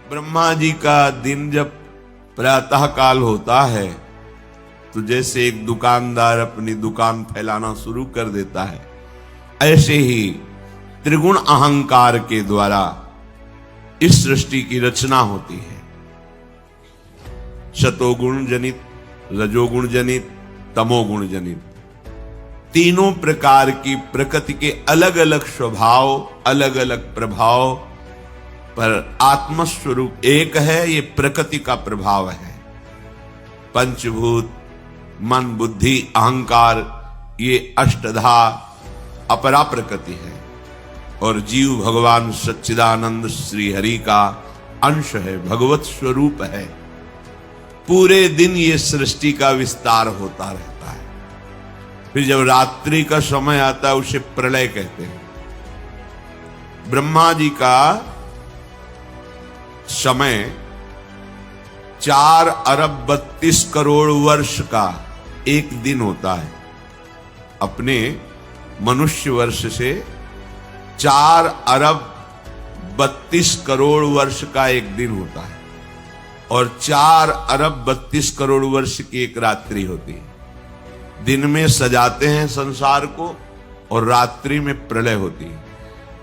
ब्रह्मा जी का दिन जब प्रातः काल होता है तो जैसे एक दुकानदार अपनी दुकान फैलाना शुरू कर देता है, ऐसे ही त्रिगुण अहंकार के द्वारा इस सृष्टि की रचना होती है। सतोगुण जनित, रजोगुण जनित, तमोगुण जनित, तीनों प्रकार की प्रकृति के अलग अलग स्वभाव, अलग अलग प्रभाव पर आत्मस्वरूप एक है। ये प्रकृति का प्रभाव है। पंचभूत, मन, बुद्धि, अहंकार, ये अष्टधा अपरा प्रकृति है और जीव भगवान सच्चिदानंद श्री हरि का अंश है, भगवत स्वरूप है। पूरे दिन ये सृष्टि का विस्तार होता रहता है। फिर जब रात्रि का समय आता है उसे प्रलय कहते हैं। ब्रह्मा जी का समय 4 अरब 32 करोड़ वर्ष का एक दिन होता है। अपने मनुष्य वर्ष से 4 अरब 32 करोड़ वर्ष का एक दिन होता है और 4 अरब 32 करोड़ वर्ष की एक रात्रि होती है। दिन में सजाते हैं संसार को और रात्रि में प्रलय होती है।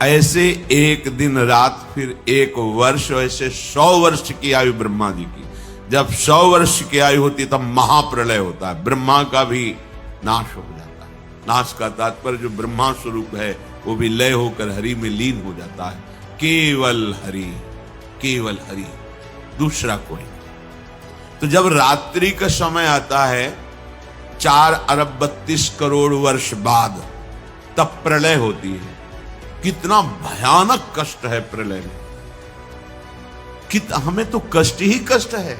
ऐसे एक दिन रात, फिर एक वर्ष, ऐसे 100 वर्ष की आयु ब्रह्मा जी की। जब 100 वर्ष की आयु होती तब महाप्रलय होता है, ब्रह्मा का भी नाश हो जाता है। नाश का तात्पर्य जो ब्रह्मा स्वरूप है वो भी लय होकर हरि में लीन हो जाता है। केवल हरि, केवल हरि, दूसरा कोई। तो जब रात्रि का समय आता है 4 अरब 32 करोड़ वर्ष बाद, तब प्रलय होती है। कितना भयानक कष्ट है प्रलय में। हमें तो कष्ट ही कष्ट है।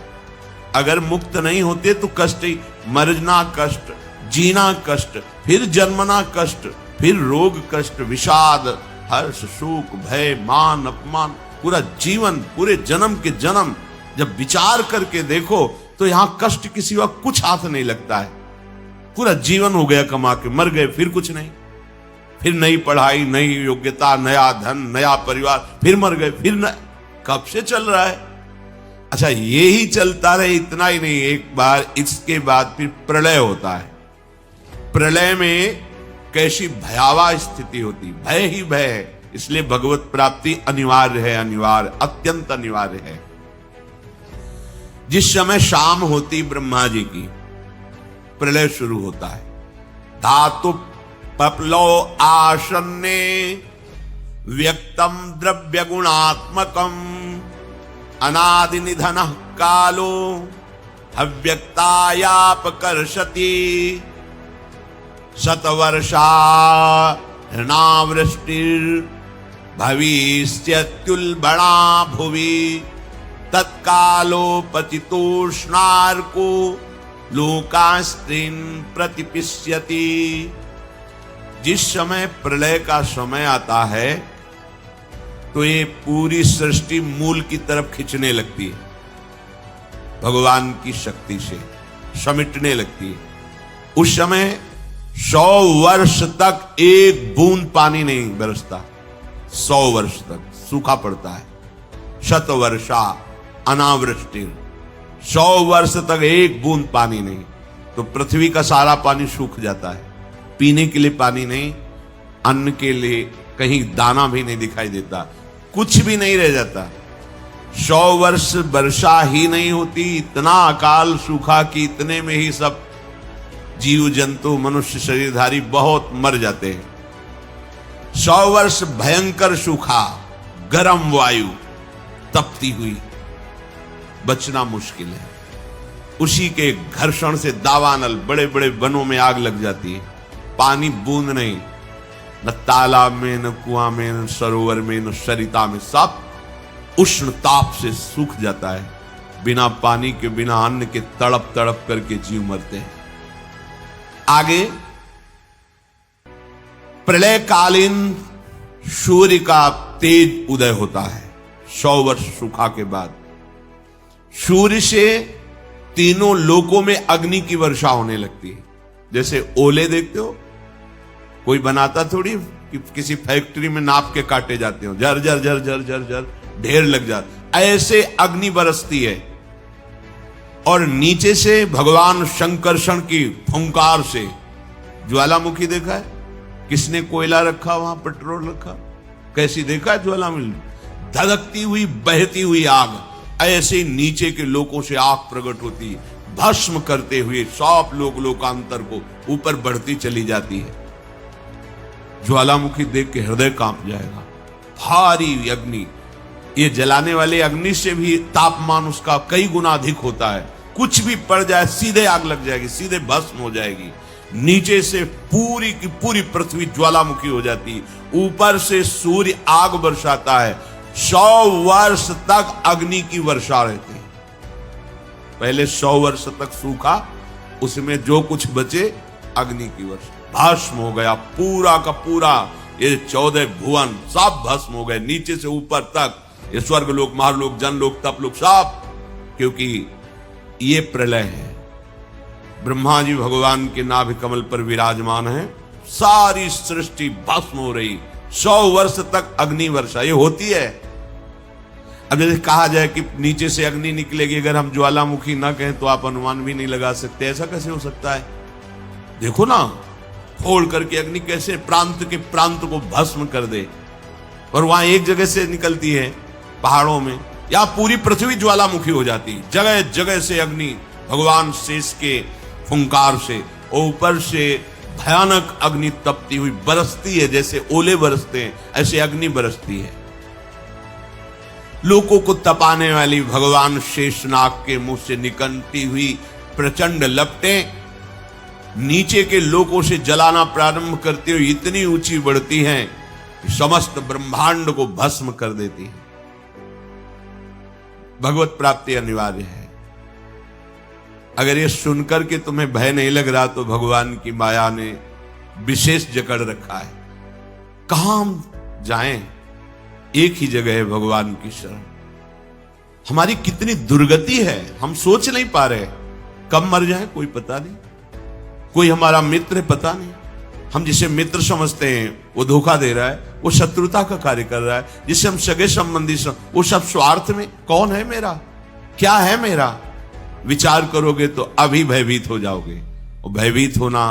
अगर मुक्त नहीं होते तो कष्ट ही, मरना कष्ट, जीना कष्ट, फिर जन्मना कष्ट, फिर रोग कष्ट, विषाद, हर्ष, शोक, भय, मान, अपमान, पूरा जीवन, पूरे जन्म के जन्म जब विचार करके देखो तो यहां कष्ट के सिवा कुछ हाथ नहीं लगता है। पूरा जीवन हो गया कमा के, मर गए, फिर कुछ नहीं, फिर नई पढ़ाई, नई योग्यता, नया धन, नया परिवार, फिर मर गए, फिर कब से चल रहा है। अच्छा, ये ही चलता रहे, इतना ही नहीं, एक बार इसके बाद फिर प्रलय होता है। प्रलय में कैसी भयावह स्थिति होती, भय ही भय है। इसलिए भगवत प्राप्ति अनिवार्य है, अनिवार्य, अत्यंत अनिवार्य है। जिस समय शाम होती ब्रह्मा जी की, प्रलय शुरू होता है। धातु पपलो आसन्ने व्यक्तम द्रव्य गुणात्मकम अनादि निधन कालो अव्यक्तायापकर्षति शतवर्षा ऋणावृष्टिर भविष्यत्युल्बणा भुवि तत्कालोपचितोष्णार्को लोकास्त्रीन् प्रतिपिष्यति। जिस समय प्रलय का समय आता है तो ये पूरी सृष्टि मूल की तरफ खिंचने लगती है, भगवान की शक्ति से समेटने लगती है। उस समय 100 वर्ष तक एक बूंद पानी नहीं बरसता, 100 वर्ष तक सूखा पड़ता है। शतवर्षा अनावृष्टि, 100 वर्ष तक एक बूंद पानी नहीं, तो पृथ्वी का सारा पानी सूख जाता है। पीने के लिए पानी नहीं, अन्न के लिए कहीं दाना भी नहीं दिखाई देता, कुछ भी नहीं रह जाता। 100 वर्ष वर्षा ही नहीं होती, इतना अकाल सूखा कि इतने में ही सब जीव जंतु, मनुष्य शरीरधारी बहुत मर जाते हैं। 100 वर्ष भयंकर सूखा, गर्म वायु तपती हुई, बचना मुश्किल है। उसी के घर्षण से दावानल, बड़े बड़े वनों में आग लग जाती है। पानी बूंद नहीं, न तालाब में, न कुआं में, न सरोवर में, न सरिता में, सब उष्ण ताप से सूख जाता है। बिना पानी के, बिना अन्न के तड़प तड़प करके जीव मरते हैं। आगे प्रलयकालीन सूर्य का तेज उदय होता है 100 वर्ष सूखा के बाद। सूर्य से तीनों लोकों में अग्नि की वर्षा होने लगती है। जैसे ओले देखते हो, कोई बनाता थोड़ी कि किसी फैक्ट्री में नाप के काटे जाते हो, झर झर झर झर झर झर ढेर लग जाता, ऐसे अग्नि बरसती है और नीचे से भगवान शंकरषण की फुंकार से ज्वालामुखी देखा है? किसने कोयला रखा, वहां पेट्रोल रखा? कैसी देखा है ज्वालामुखी? धधकती हुई बहती हुई आग, ऐसे नीचे के लोगों से आग प्रकट होती है, भस्म करते हुए सब लोकांतर को ऊपर बढ़ती चली जाती है। ज्वालामुखी देख के हृदय कांप जाएगा। भारी अग्नि, ये जलाने वाले अग्नि से भी तापमान उसका कई गुना अधिक होता है। कुछ भी पड़ जाए सीधे आग लग जाएगी, सीधे भस्म हो जाएगी। नीचे से पूरी की पूरी पृथ्वी ज्वालामुखी हो जाती है, ऊपर से सूर्य आग बरसाता है। 100 वर्ष तक अग्नि की वर्षा रहती है। पहले 100 वर्ष तक सूखा, उसमें जो कुछ बचे अग्नि की वर्षा, भस्म हो गया पूरा का पूरा। ये 14 भुवन सब भस्म हो गए, नीचे से ऊपर तक। ये स्वर्ग लोक, महालोक, जनलोक, तपलोक सब, क्योंकि ये प्रलय है। ब्रह्मा जी भगवान के नाभि कमल पर विराजमान है, सारी सृष्टि भस्म हो रही। 100 वर्ष तक अग्नि वर्षा ये होती है। अब जैसे कहा जाए कि नीचे से अग्नि निकलेगी, अगर हम ज्वालामुखी ना कहें तो आप अनुमान भी नहीं लगा सकते। ऐसा कैसे हो सकता है? देखो ना, फोड़ करके अग्नि कैसे प्रांत के प्रांत को भस्म कर दे। और वहां एक जगह से निकलती है पहाड़ों में, या पूरी पृथ्वी ज्वालामुखी हो जाती है। जगह जगह से अग्नि भगवान शेष के फुंकार से, और ऊपर से भयानक अग्नि तपती हुई बरसती है। जैसे ओले बरसते हैं ऐसे अग्नि बरसती है। लोगों को तपाने वाली भगवान शेषनाग के मुंह से निकलती हुई प्रचंड लपटें नीचे के लोगों से जलाना प्रारंभ करती हुई इतनी ऊंची बढ़ती हैं कि समस्त ब्रह्मांड को भस्म कर देती है। भगवत प्राप्ति अनिवार्य है। अगर ये सुनकर के तुम्हें भय नहीं लग रहा तो भगवान की माया ने विशेष जकड़ रखा है। कहां हम जाएं? एक ही जगह है भगवान की शरण। हमारी कितनी दुर्गति है, हम सोच नहीं पा रहे। कब मर जाए कोई पता नहीं, कोई हमारा मित्र पता नहीं। हम जिसे मित्र समझते हैं वो धोखा दे रहा है, वो शत्रुता का कार्य कर रहा है। जिसे हम सगे संबंधी वो सब स्वार्थ में। कौन है मेरा, क्या है मेरा? विचार करोगे तो अभी भयभीत हो जाओगे। और भयभीत होना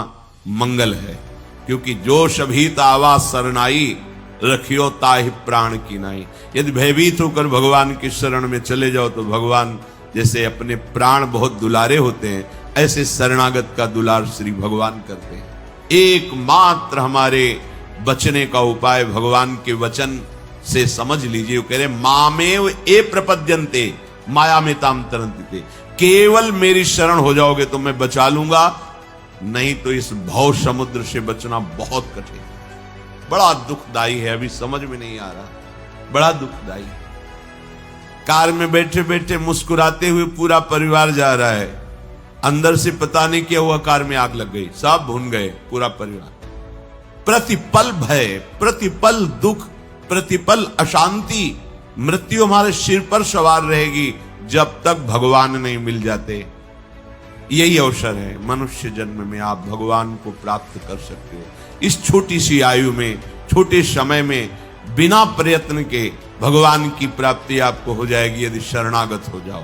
मंगल है, क्योंकि जो शभीत आवा सरनाई, रखियो ताहि प्राण की नाई। यदि भयभीत होकर भगवान की शरण में चले जाओ तो भगवान जैसे अपने प्राण बहुत दुलारे होते हैं, ऐसे शरणागत का दुलार श्री भगवान करते हैं। एकमात्र हमारे बचने का उपाय भगवान के वचन से समझ लीजिए। वो कह रहे मामेव ए प्रपद्यन्ते माया में ताम तरन्ति। केवल मेरी शरण हो जाओगे तो मैं बचा लूंगा, नहीं तो इस भव समुद्र से बचना बहुत कठिन है। बड़ा दुखदाई है, अभी समझ में नहीं आ रहा, बड़ा दुखदाई। कार में बैठे बैठे मुस्कुराते हुए पूरा परिवार जा रहा है, अंदर से पता नहीं क्या हुआ, कार में आग लग गई, सब भुन गए पूरा परिवार। प्रतिपल भय, प्रतिपल दुख, प्रतिपल अशांति, मृत्यु हमारे सिर पर सवार रहेगी जब तक भगवान नहीं मिल जाते। यही अवसर है, मनुष्य जन्म में आप भगवान को प्राप्त कर सकते हो। इस छोटी सी आयु में, छोटे समय में, बिना प्रयत्न के भगवान की प्राप्ति आपको हो जाएगी यदि शरणागत हो जाओ,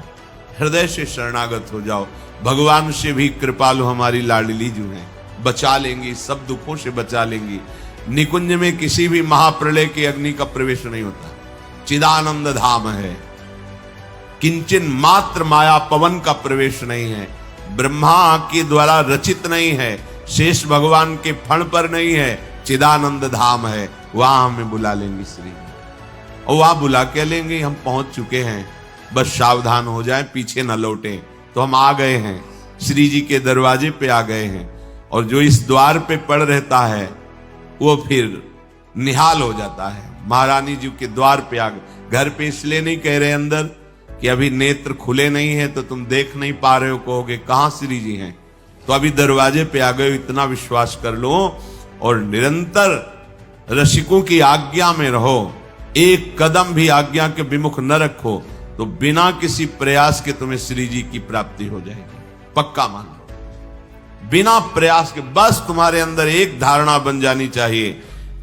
हृदय से शरणागत हो जाओ। भगवान से भी कृपालु हमारी लाडली जो है, बचा लेंगी, सब दुखों से बचा लेंगी। निकुंज में किसी भी महाप्रलय के अग्नि का प्रवेश नहीं होता, चिदानंद धाम है। किंचन मात्र माया पवन का प्रवेश नहीं है, ब्रह्मा के द्वारा रचित नहीं है, शेष भगवान के फण पर नहीं है, चिदानंद धाम है। वहां हमें बुला लेंगे श्री, और वहां बुला के लेंगे। हम पहुंच चुके हैं, बस सावधान हो जाएं, पीछे न लौटें। तो हम आ गए हैं, श्री जी के दरवाजे पे आ गए हैं। और जो इस द्वार पे पड़ रहता है वो फिर निहाल हो जाता है। महारानी जी के द्वार पे आ गए। घर पे इसलिए नहीं कह रहे अंदर कि अभी नेत्र खुले नहीं है तो तुम देख नहीं पा रहे हो, कहोगे कहां श्री जी हैं। तो अभी दरवाजे पे आ गए, इतना विश्वास कर लो। और निरंतर रसिकों की आज्ञा में रहो, एक कदम भी आज्ञा के विमुख न रखो, तो बिना किसी प्रयास के तुम्हें श्री जी की प्राप्ति हो जाएगी। पक्का मान लो, बिना प्रयास के। बस तुम्हारे अंदर एक धारणा बन जानी चाहिए,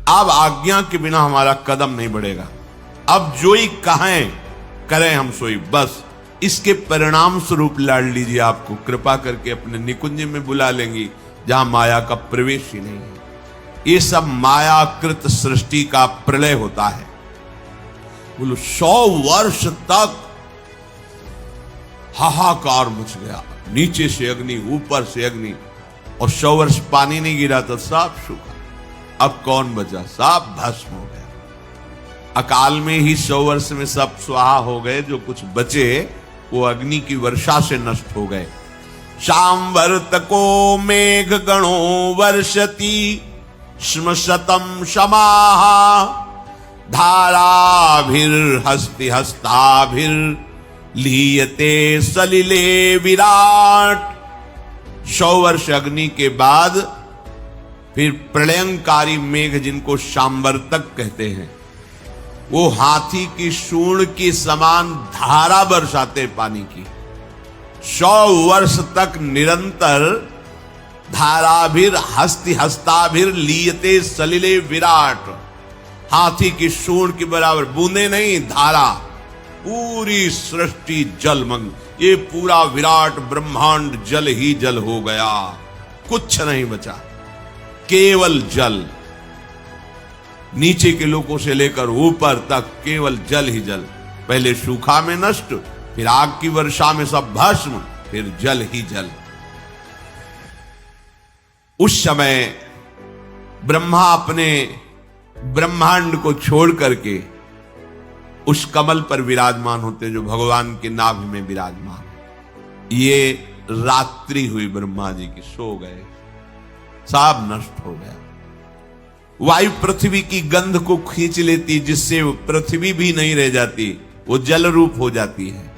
अब आज्ञा के बिना हमारा कदम नहीं बढ़ेगा। अब जो ही कहें करें हम सोई, बस इसके परिणाम स्वरूप लाडली जी आपको कृपा करके अपने निकुंज में बुला लेंगी, जहां माया का प्रवेश ही नहीं है। ये सब मायाकृत सृष्टि का प्रलय होता है। बोलो 100 वर्ष तक हाहाकार मच गया, नीचे से अग्नि, ऊपर से अग्नि, और 100 वर्ष पानी नहीं गिरा तो सब सूखा। अब कौन बचा? सब भस्म हो गया। अकाल में ही 100 वर्ष में सब स्वाहा हो गए। जो कुछ बचे वो अग्नि की वर्षा से नष्ट हो गए। शांवर्तको मेघ गणो वर्षति श्मशतम समाहा धाराभिर्हस्ति हस्ताभिर लीयते सलिले विराट। 100 वर्ष अग्नि के बाद फिर प्रलयंकारी मेघ, जिनको शांवर्तक कहते हैं, वो हाथी की सूंड के समान धारा बरसाते पानी की। 100 वर्ष तक निरंतर धाराभिर हस्ति हस्ताभिर लीयते सलिले विराट, हाथी की सूंड के बराबर बूंदे नहीं, धारा, पूरी सृष्टि जलमग्न। ये पूरा विराट ब्रह्मांड जल ही जल हो गया, कुछ नहीं बचा, केवल जल। नीचे के लोगों से लेकर ऊपर तक केवल जल ही जल। पहले सूखा में नष्ट, फिर आग की वर्षा में सब भस्म, फिर जल ही जल। उस समय ब्रह्मा अपने ब्रह्मांड को छोड़ करके उस कमल पर विराजमान होते जो भगवान के नाभि में विराजमान है। ये रात्रि हुई ब्रह्मा जी की, सो गए, सब नष्ट हो गया। वायु पृथ्वी की गंध को खींच लेती, जिससे पृथ्वी भी नहीं रह जाती, वो जल रूप हो जाती है।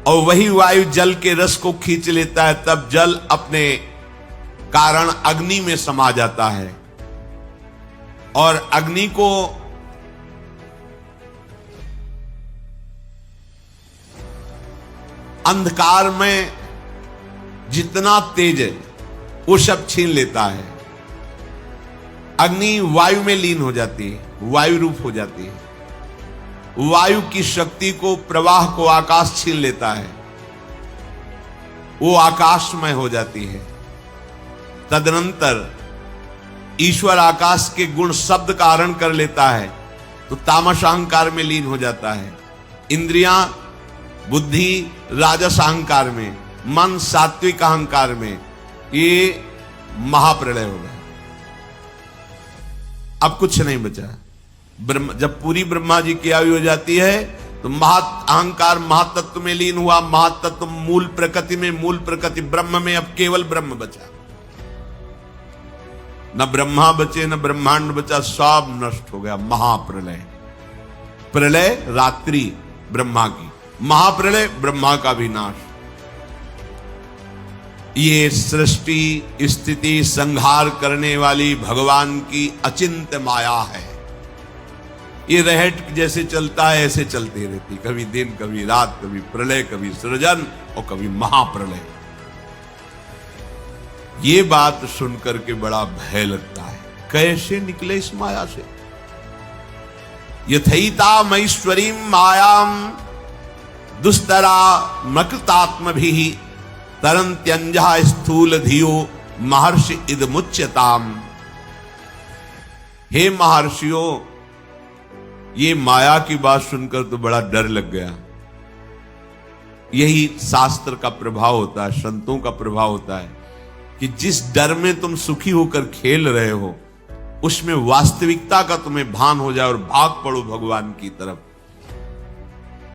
और वही वायु जल के रस को खींच लेता है, तब जल अपने कारण अग्नि में समा जाता है। और अग्नि को अंधकार में जितना तेज है वो सब छीन लेता है। अग्नि वायु में लीन हो जाती है, वायु रूप हो जाती है। वायु की शक्ति को, प्रवाह को आकाश छीन लेता है, वो आकाशमय हो जाती है। तदनंतर ईश्वर आकाश के गुण शब्द का हरण कर लेता है, तो तामस अहंकार में लीन हो जाता है। इंद्रियां, बुद्धि राजस अहंकार में, मन सात्विक अहंकार में, ये महाप्रलय हो गया। अब कुछ नहीं बचा। जब पूरी ब्रह्मा जी की आयु हो जाती है तो अहंकार महातत्व में लीन हुआ। महातत्व मूल प्रकृति में, मूल प्रकृति ब्रह्म में, अब केवल ब्रह्म बचा। न ब्रह्मा बचे, न ब्रह्मांड बचा, सब नष्ट हो गया। महाप्रलय। प्रलय रात्रि ब्रह्मा की, महाप्रलय ब्रह्मा का विनाश। ये सृष्टि स्थिति संहार करने वाली भगवान की अचिंत्य माया है। ये रहट जैसे चलता है ऐसे चलती रहती, कभी दिन कभी रात, कभी प्रलय, कभी सृजन और कभी महाप्रलय। ये बात सुनकर के बड़ा भय लगता है, कैसे निकले इस माया से। यथैता मईश्वरी मायाम दुस्तरा मकृतात्म भी तरंत्यंजा स्थूल धियो महर्षि इदमुच्यताम। हे महर्षियों, ये माया की बात सुनकर तो बड़ा डर लग गया। यही शास्त्र का प्रभाव होता है, संतों का प्रभाव होता है कि जिस डर में तुम सुखी होकर खेल रहे हो, उसमें वास्तविकता का तुम्हें भान हो जाए और भाग पड़ो भगवान की तरफ।